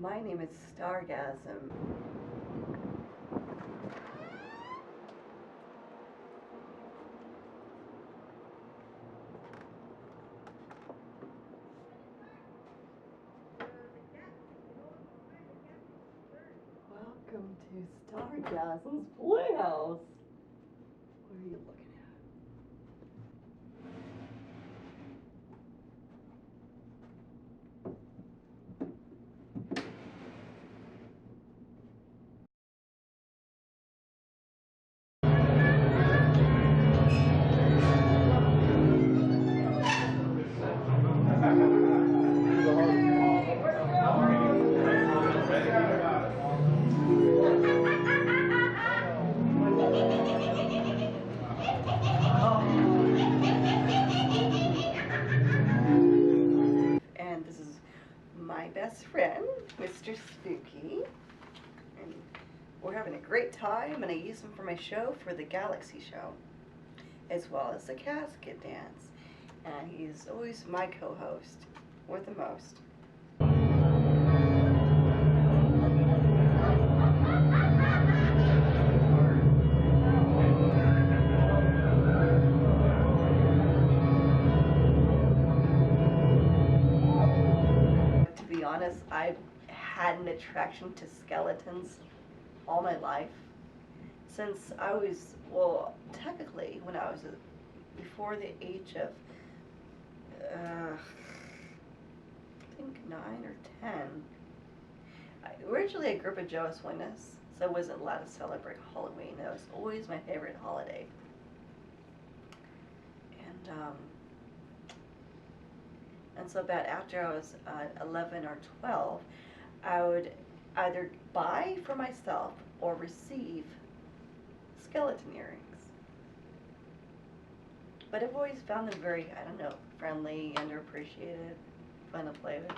My name is Stargasm. Welcome to Stargasm's Playhouse. What are you looking at? And this is my best friend, Mr. Spooky. And we're having a great time, and I use him for my show, for the Galaxy show, as well as the casket dance. And he's always my co-host, or the most. To be honest, I've had an attraction to skeletons all my life. Since I was, well, technically, when I was before the age of, I think 9 or 10. Originally, I grew up a Jehovah's Witness, so I wasn't allowed to celebrate Halloween. That was always my favorite holiday. And so about after I was 11 or 12, I would either buy for myself or receive skeleton earrings. But I've always found them very, I don't know, friendly, underappreciated, fun to play with.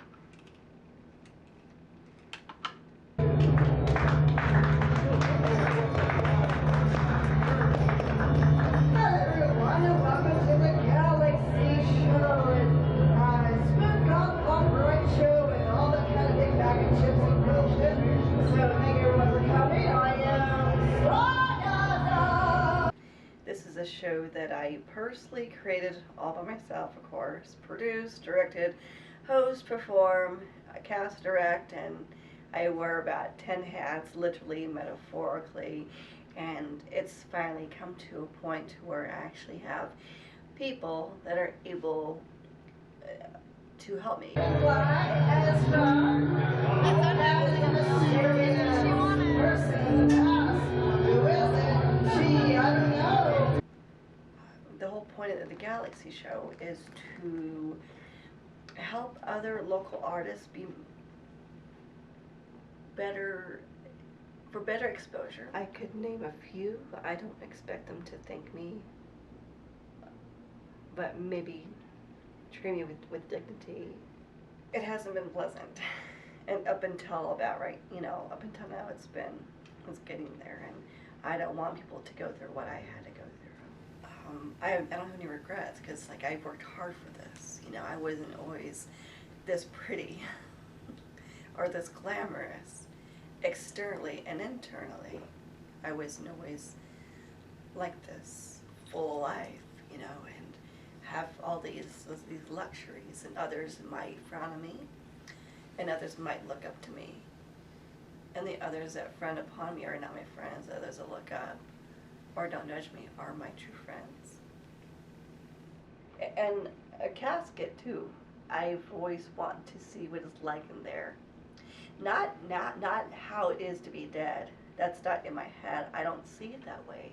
Hi everyone, and welcome to the Galaxy Show. It's Spook on Bright Show and all that kind of big bag of chips and bullshit. So thank everyone for coming. I am Stargasm. This is a show that I personally created all by myself, of course. Produced, directed, host, perform, cast, direct, and I wear about 10 hats, literally, metaphorically. And it's finally come to a point where I actually have people that are able to help me. Why, Ezra? That is a mysterious person in the past. Who is it? She, I don't know. The whole point of the Galaxy show is to help other local artists be better, for better exposure. I could name a few. I don't expect them to thank me, but maybe treat me with dignity. It hasn't been pleasant, and up until about up until now, it's getting there, and I don't want people to go through what I had to go through. I don't have any regrets, because like, I've worked hard for this. I wasn't always this pretty or this glamorous externally and internally. I wasn't always like this full life, and have all these luxuries, and others might frown on me, and others might look up to me, and the others that frown upon me are not my friends. Others that look up or don't judge me are my true friends. And a casket too. I've always wanted to see what it's like in there. Not how it is to be dead. That's not in my head. I don't see it that way.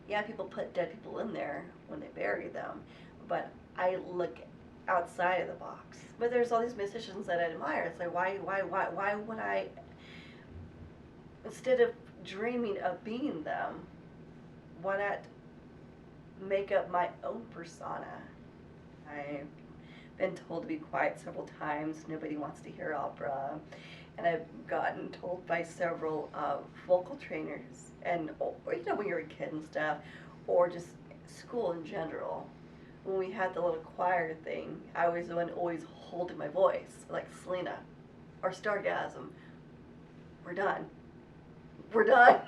Yeah, people put dead people in there when they bury them, but I look outside of the box. But there's all these musicians that I admire. It's like, why would I, instead of dreaming of being them, why not make up my own persona? I've been told to be quiet several times. Nobody wants to hear opera. And I've gotten told by several vocal trainers, and or, when you're a kid and stuff, or just school in general, when we had the little choir thing, I was the one always holding my voice, like Selena or Stargasm. We're done. We're done.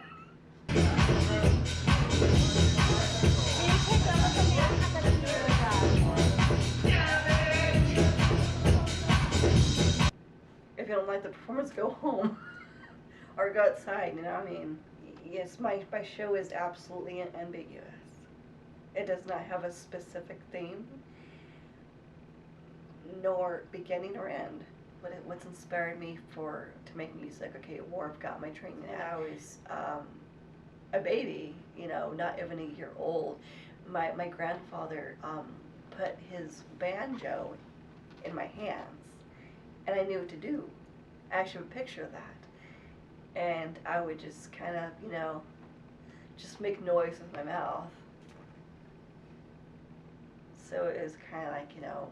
If you don't like the performance, go home. Or go outside, you know, I mean, yes, my show is absolutely ambiguous. It does not have a specific theme, nor beginning nor end. What's inspired me to make music? Okay, Warp got my training. I was a baby, you know, not even a year old. My grandfather put his banjo in my hands, and I knew what to do. I actually have a picture of that. And I would just kind of, you know, just make noise with my mouth. So it was kind of like, you know,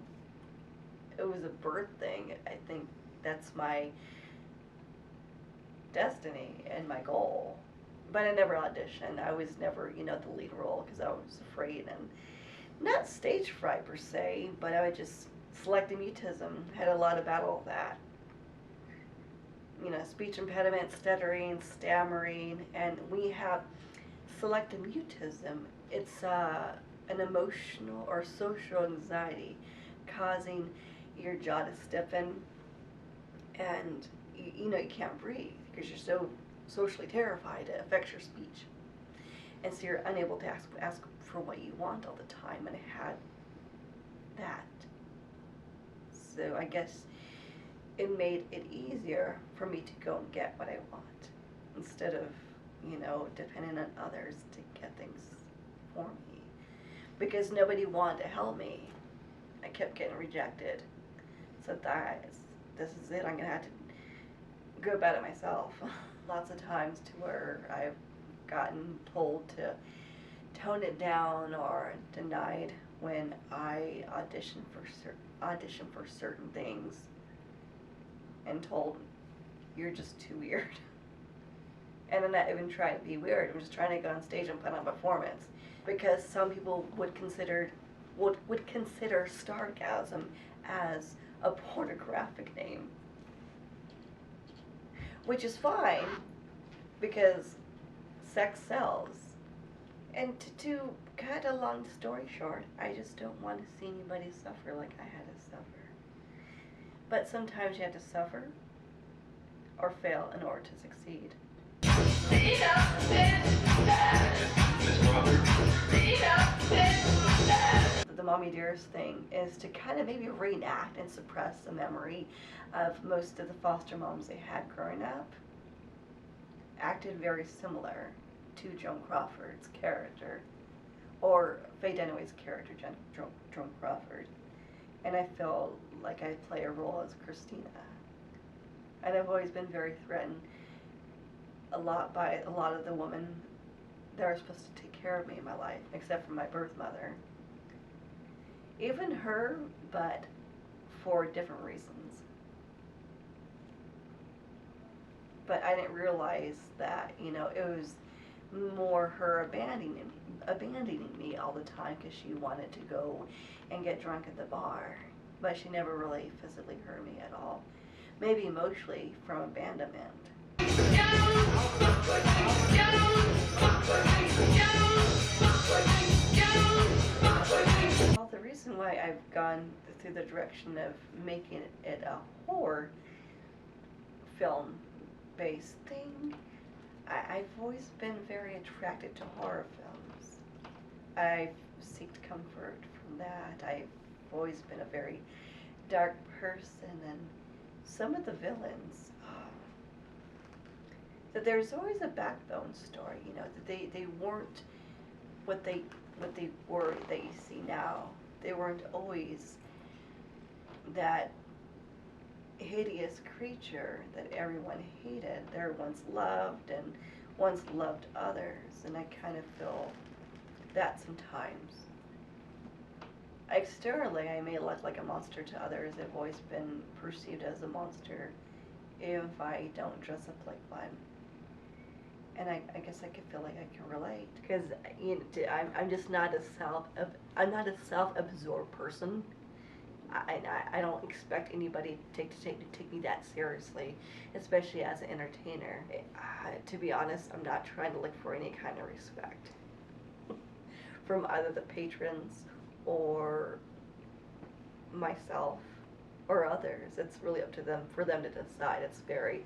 it was a birth thing. I think that's my destiny and my goal. But I never auditioned. I was never, you know, the lead role because I was afraid, and not stage fright per se, but I would just selective mutism. Had a lot of battle with that. You know, speech impediment, stuttering, stammering, and we have selective mutism. It's an emotional or social anxiety causing your jaw to stiffen, and you know, you can't breathe because you're so socially terrified. It affects your speech, and so you're unable to ask for what you want all the time, and I had that. So I guess it made it easier for me to go and get what I want instead of, you know, depending on others to get things for me, because nobody wanted to help me. I kept getting rejected. So this is it. I'm gonna have to go about it myself. Lots of times to where I've gotten told to tone it down or denied when I audition for certain things, and told, you're just too weird. And I'm not even trying to be weird. I'm just trying to go on stage and put on a performance, because some people would consider Stargasm as a pornographic name, which is fine because sex sells. And to cut a long story short, I just don't want to see anybody suffer like I had to suffer. But sometimes you have to suffer or fail in order to succeed. The mommy dearest thing is to kind of maybe reenact and suppress the memory of most of the foster moms they had growing up. Acted very similar to Joan Crawford's character, or Faye Dunaway's character, Joan Crawford. And I feel like I play a role as Christina. And I've always been very threatened by a lot of the women that are supposed to take care of me in my life, except for my birth mother. Even her, but for different reasons. But I didn't realize that, you know, it was more her abandoning me all the time because she wanted to go and get drunk at the bar. But she never really physically hurt me at all. Maybe emotionally from abandonment. Well, the reason why I've gone through the direction of making it a horror film-based thing, I've always been very attracted to horror films. I've sought comfort from that. I've always been a very dark person, and some of the villains, that there's always a backbone story, you know, that they weren't what they were that you see now. They weren't always that hideous creature that everyone hated. They're once loved and once loved others, and I kind of feel that sometimes. Externally, I may look like a monster to others. I've always been perceived as a monster, even if I don't dress up like one. And I guess I could feel like I can relate, because you know, I'm just not a self-absorbed person. I don't expect anybody to take me that seriously, especially as an entertainer. To be honest, I'm not trying to look for any kind of respect from either the patrons or myself or others. It's really up to them for them to decide. It's very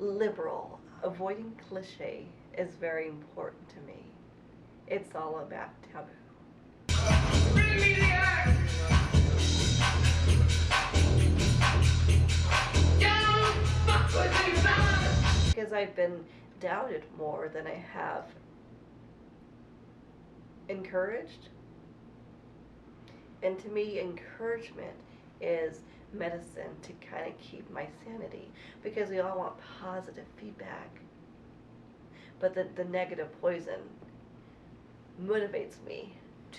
liberal. Avoiding cliche is very important to me. It's all about taboo. Bring me the axe! Because I've been doubted more than I have encouraged. And to me, encouragement is medicine to kind of keep my sanity, because we all want positive feedback. But the negative poison motivates me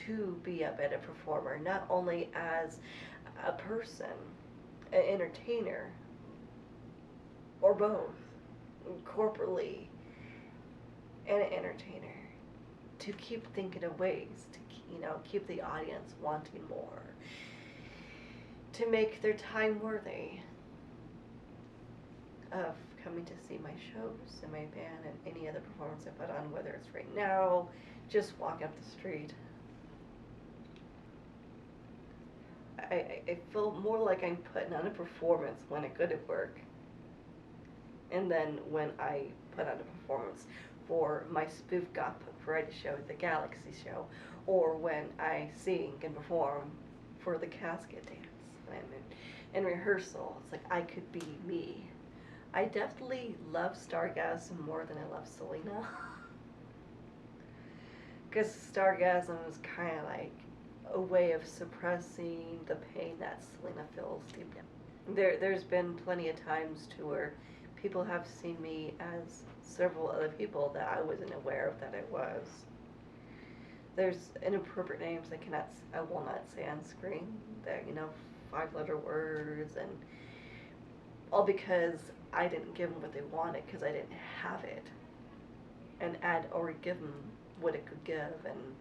to be a better performer, not only as a person, an entertainer, or both, corporately and an entertainer, to keep thinking of ways to keep the audience wanting more, to make their time worthy of coming to see my shows and my band and any other performance I put on, whether it's right now, just walking up the street. I feel more like I'm putting on a performance when I go to work, and then when I put on a performance for my spoof goth variety show, The Galaxxy Show, or when I sing and perform for the casket dance and in rehearsal. It's like I could be me. I definitely love Stargasm more than I love Selena. Because Stargasm is kind of like a way of suppressing the pain that Selena feels deep down. There's been plenty of times to where people have seen me as several other people that I wasn't aware of that I was. There's inappropriate names I will not say on screen. That 5-letter words, and all because I didn't give them what they wanted because I didn't have it, and I'd already given them what it could give, and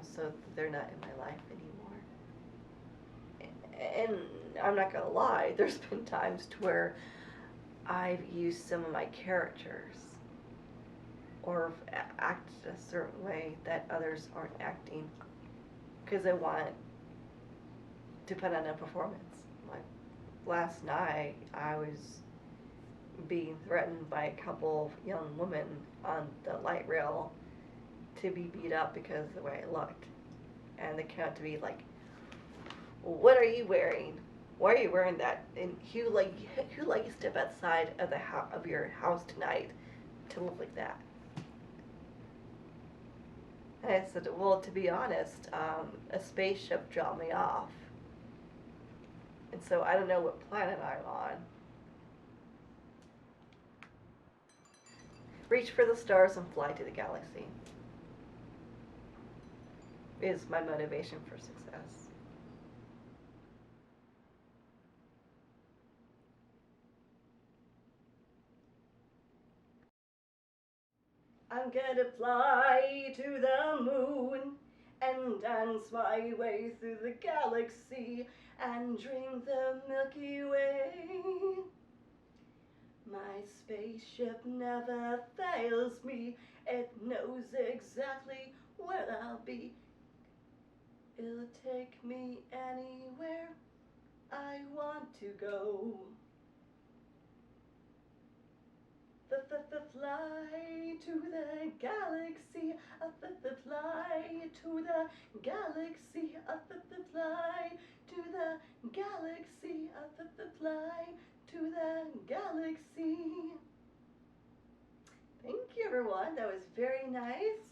so they're not in my life anymore. And I'm not gonna lie, there's been times to where I've used some of my characters or acted a certain way that others aren't acting because I want to put on a performance. Like last night, I was being threatened by a couple of young women on the light rail to be beat up because of the way I looked. And they came out to me like, "What are you wearing? Why are you wearing that? And who let you step outside of of your house tonight to look like that?" And I said, "Well, to be honest, a spaceship dropped me off, and so I don't know what planet I'm on." Reach for the stars and fly to the galaxy is my motivation for success. I'm gonna fly to the moon and dance my way through the galaxy and dream the Milky Way. My spaceship never fails me, it knows exactly where I'll be. It'll take me anywhere I want to go. Fly to the galaxy, fly to the galaxy, fly to the galaxy, fly to the galaxy. Thank you, everyone. That was very nice.